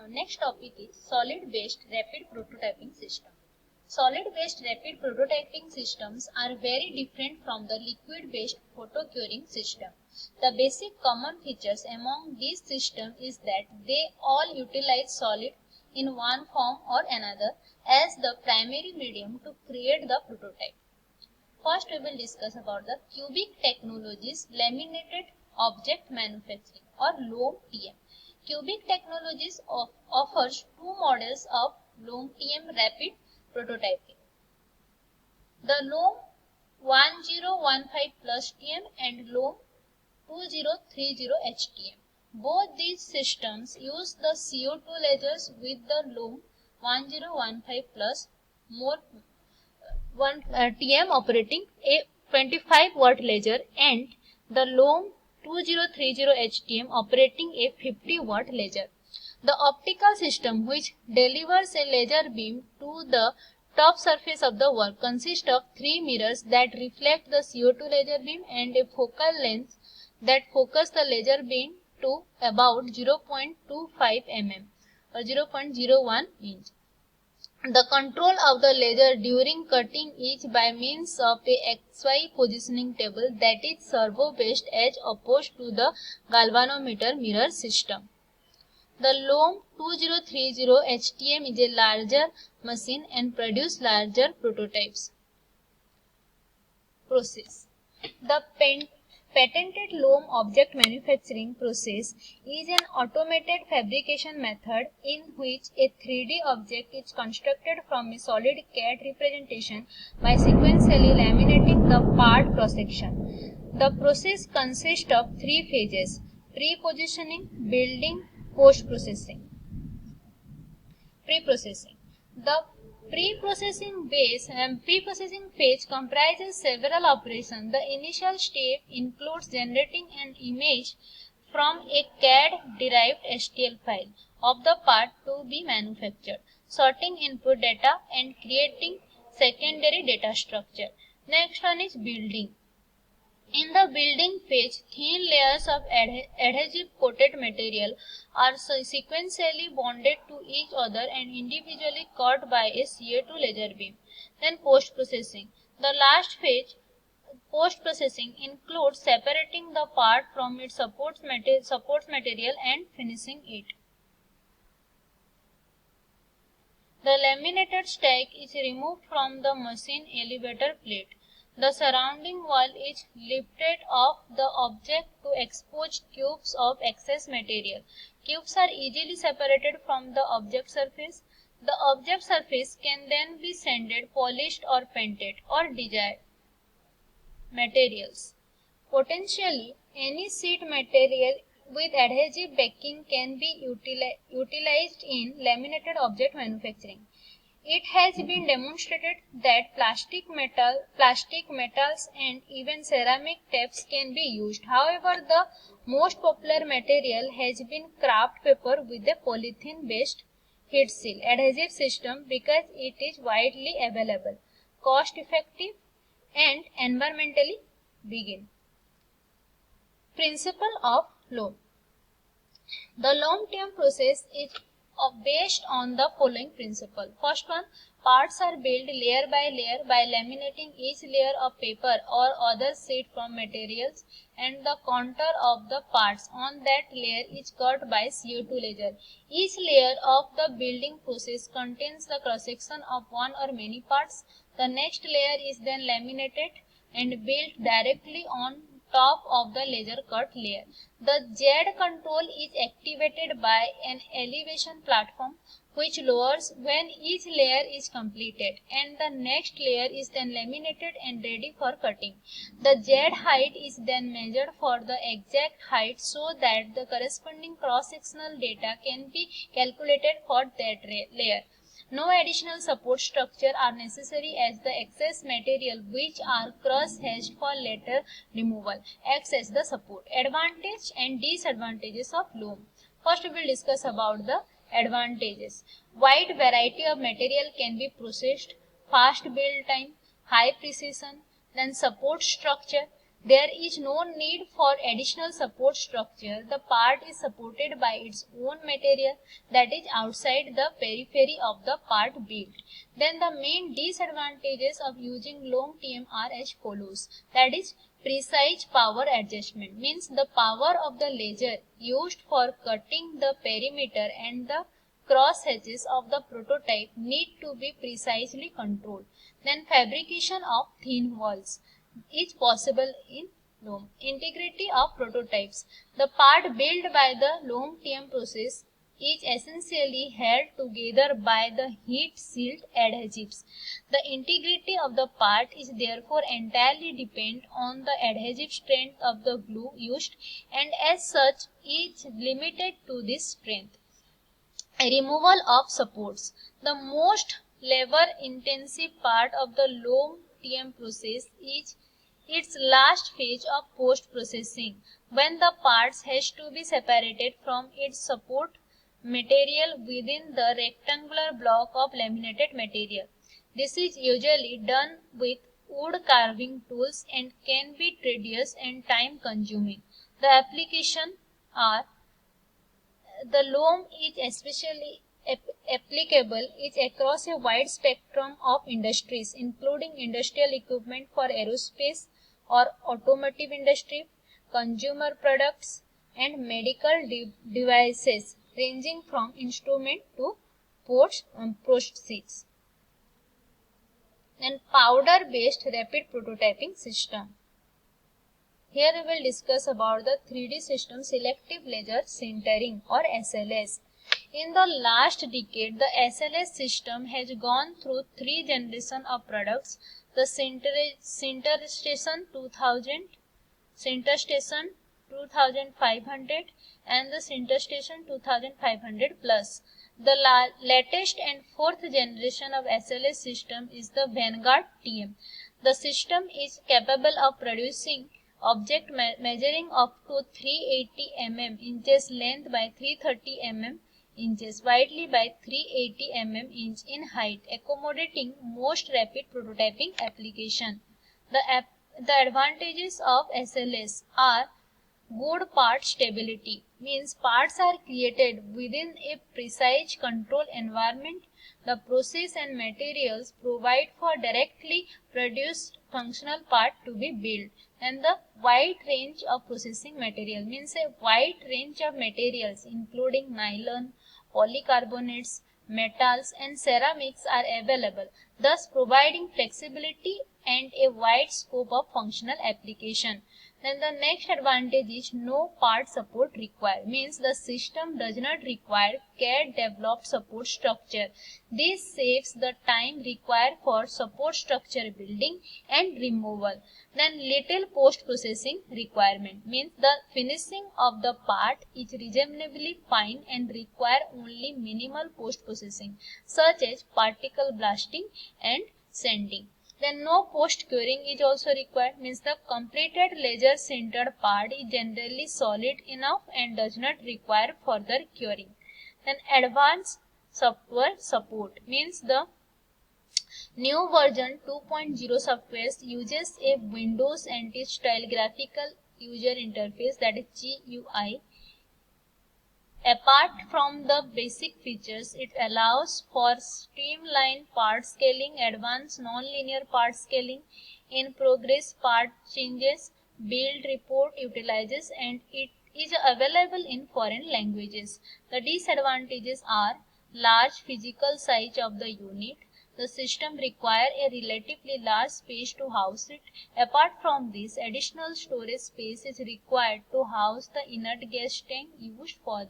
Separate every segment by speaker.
Speaker 1: Next topic is solid-based rapid prototyping system. Solid-based rapid prototyping systems are very different from the liquid-based photo curing system. The basic common features among these systems is that they all utilize solid in one form or another as the primary medium to create the prototype. First, we will discuss about the Cubic Technologies Laminated Object Manufacturing or LOM-TM. Cubic Technologies offers two models of LOM-TM rapid prototyping. The LOM 1015 plus TM and LOM 2030 HTM. Both these systems use the CO2 lasers with the LOM 1015 plus more 1 TM operating a 25 watt laser and the LOM 2030 HTM operating a 50 watt laser. The optical system which delivers a laser beam to the top surface of the work consists of three mirrors that reflect the CO2 laser beam and a focal lens that focus the laser beam to about 0.25 mm or 0.01 inch. The control of the laser during cutting is by means of a XY positioning table that is servo-based as opposed to the galvanometer mirror system. The LOM 2030 HTM is a larger machine and produces larger prototypes. Process. The patented LOM object manufacturing process is an automated fabrication method in which a 3D object is constructed from a solid CAD representation by sequentially laminating the part cross-section. The process consists of three phases: pre-positioning, building, post-processing. Pre-processing. The pre-processing phase comprises several operations. The initial step includes generating an image from a CAD-derived STL file of the part to be manufactured, sorting input data and creating secondary data structure. Next one is building. In the building phase, thin layers of adhesive coated material are sequentially bonded to each other and individually cut by a CO2 laser beam. Then post-processing. The last phase, post-processing, includes separating the part from its supports material and finishing it. The laminated stack is removed from the machine elevator plate. The surrounding wall is lifted off the object to expose cubes of excess material. Cubes are easily separated from the object surface. The object surface can then be sanded, polished or painted or desired. Materials. Potentially, any sheet material with adhesive backing can be utilized in laminated object manufacturing. It has been demonstrated that plastic metals and even ceramic tapes can be used. However, the most popular material has been kraft paper with a polythene-based heat seal adhesive system because it is widely available, cost-effective, and environmentally vegan. Principle of LOM. The LOM-TM process is based on the following principle. First one, parts are built layer by laminating each layer of paper or other sheet from materials, and the contour of the parts on that layer is cut by CO2 laser. Each layer of the building process contains the cross-section of one or many parts. The next layer is then laminated and built directly on top of the laser cut layer. The Z control is activated by an elevation platform which lowers when each layer is completed, and the next layer is then laminated and ready for cutting. The Z height is then measured for the exact height so that the corresponding cross-sectional data can be calculated for that layer. No additional support structure are necessary as the excess material which are cross-hatched for later removal acts as the support. Advantage and disadvantages of LOM. First we will discuss about the advantages. Wide variety of material can be processed, fast build time, high precision, then support structure. There is no need for additional support structure. The part is supported by its own material that is outside the periphery of the part built. Then the main disadvantages of using long TM are as follows. That is, precise power adjustment, means the power of the laser used for cutting the perimeter and the cross hatches of the prototype need to be precisely controlled. Then fabrication of thin walls is possible in loam. Integrity of prototypes. The part built by the loam TM process is essentially held together by the heat shield adhesives. The integrity of the part is therefore entirely dependent on the adhesive strength of the glue used, and as such is limited to this strength. Removal of supports. The most labor intensive part of the loam TM process is its last phase of post processing, when the parts has to be separated from its support material within the rectangular block of laminated material. This is usually done with wood carving tools and can be tedious and time consuming. The application are: the loam is especially applicable is across a wide spectrum of industries, including industrial equipment for aerospace or automotive industry, consumer products, and medical devices, ranging from instrument to prosthetics. And powder-based rapid prototyping system. Here we will discuss about the 3D system selective laser sintering or SLS. In the last decade, the SLS system has gone through 3 generations of products: the SinterStation 2000, SinterStation 2500 and the SinterStation 2500 Plus. The latest and 4th generation of SLS system is the Vanguard TM. The system is capable of producing object measuring up to 380 mm inches length by 330 mm inches widely by 380 mm inch in height, accommodating most rapid prototyping application. The advantages of SLS are: good part stability, means parts are created within a precise control environment. The process and materials provide for directly produced functional part to be built. And the wide range of processing material, means a wide range of materials including nylon, polycarbonates, metals and ceramics are available, thus providing flexibility and a wide scope of functional application. Then the next advantage is no part support required, means the system does not require CAD developed support structure. This saves the time required for support structure building and removal. Then little post processing requirement, means the finishing of the part is reasonably fine and require only minimal post processing such as particle blasting and sanding. Then no post curing is also required, means the completed laser sintered part is generally solid enough and does not require further curing. Then advanced software support, means the new version 2.0 software uses a Windows Anti-Style Graphical User Interface, that is GUI. Apart from the basic features, it allows for streamlined part scaling, advanced non-linear part scaling, in-progress part changes, build report utilizes, and it is available in foreign languages. The disadvantages are: large physical size of the unit. The system requires a relatively large space to house it. Apart from this, additional storage space is required to house the inert gas tank used for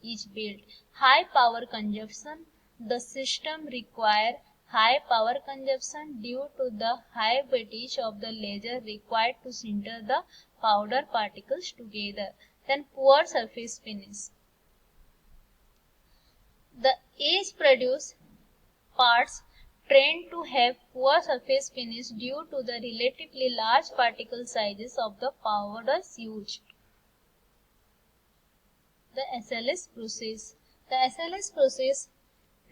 Speaker 1: each build. High power consumption. The system requires high power consumption due to the high wattage of the laser required to sinter the powder particles together. Then poor surface finish. The age-produced parts tend to have poor surface finish due to the relatively large particle sizes of the powders used. The SLS process. The SLS process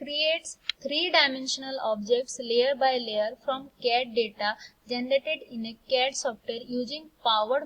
Speaker 1: creates three-dimensional objects layer by layer from CAD data generated in a CAD software using powder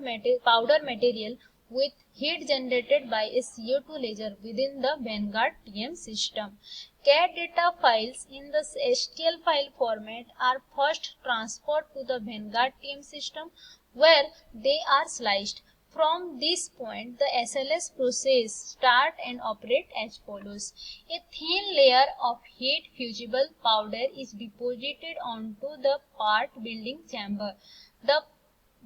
Speaker 1: material with heat generated by a CO2 laser within the Vanguard TM system. CAD data files in the STL file format are first transferred to the Vanguard TM system where they are sliced. From this point, the SLS process start and operate as follows. A thin layer of heat fusible powder is deposited onto the part building chamber. The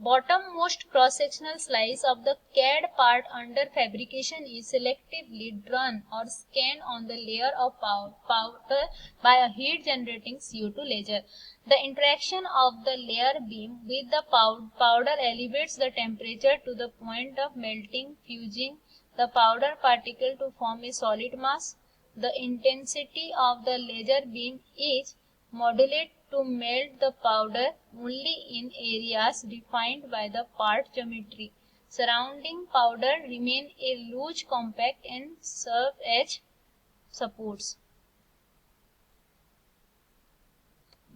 Speaker 1: bottommost cross-sectional slice of the CAD part under fabrication is selectively drawn or scanned on the layer of powder by a heat-generating CO2 laser. The interaction of the layer beam with the powder elevates the temperature to the point of melting, fusing the powder particle to form a solid mass. The intensity of the laser beam is modulated to melt the powder only in areas defined by the part geometry. Surrounding powder remain a loose compact and serve as supports.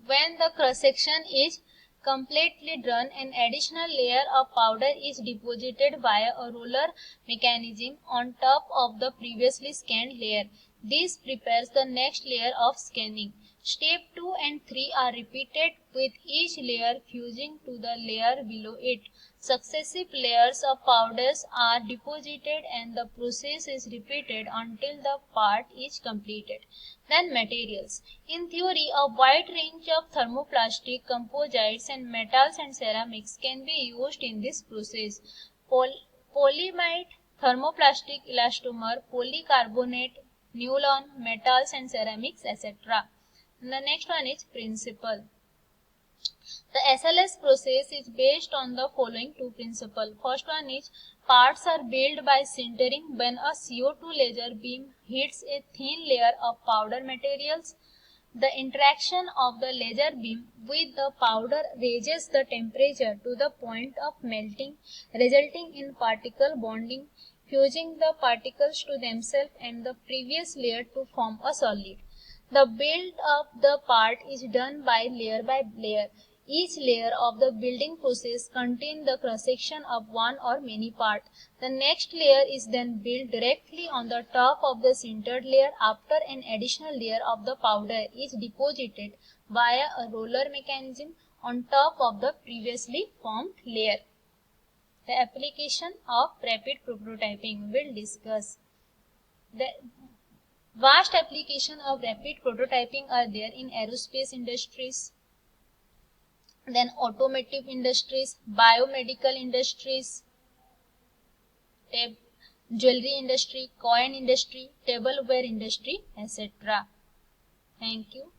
Speaker 1: When the cross-section is completely drawn, an additional layer of powder is deposited via a roller mechanism on top of the previously scanned layer. This prepares the next layer of scanning. Step 2 and 3 are repeated with each layer fusing to the layer below it. Successive layers of powders are deposited and the process is repeated until the part is completed. Then materials. In theory, a wide range of thermoplastic, composites and metals and ceramics can be used in this process. Polyimide, thermoplastic elastomer, polycarbonate, nylon, metals and ceramics, etc. And the next one is principle. The SLS process is based on the following two principles. First one is parts are built by sintering when a CO2 laser beam hits a thin layer of powder materials. The interaction of the laser beam with the powder raises the temperature to the point of melting, resulting in particle bonding, fusing the particles to themselves and the previous layer to form a solid. The build of the part is done by layer. Each layer of the building process contains the cross-section of one or many parts. The next layer is then built directly on the top of the sintered layer after an additional layer of the powder is deposited via a roller mechanism on top of the previously formed layer. The application of rapid prototyping will discuss. The vast application of rapid prototyping are there in aerospace industries, then automotive industries, biomedical industries, jewelry industry, coin industry, tableware industry, etc. Thank you.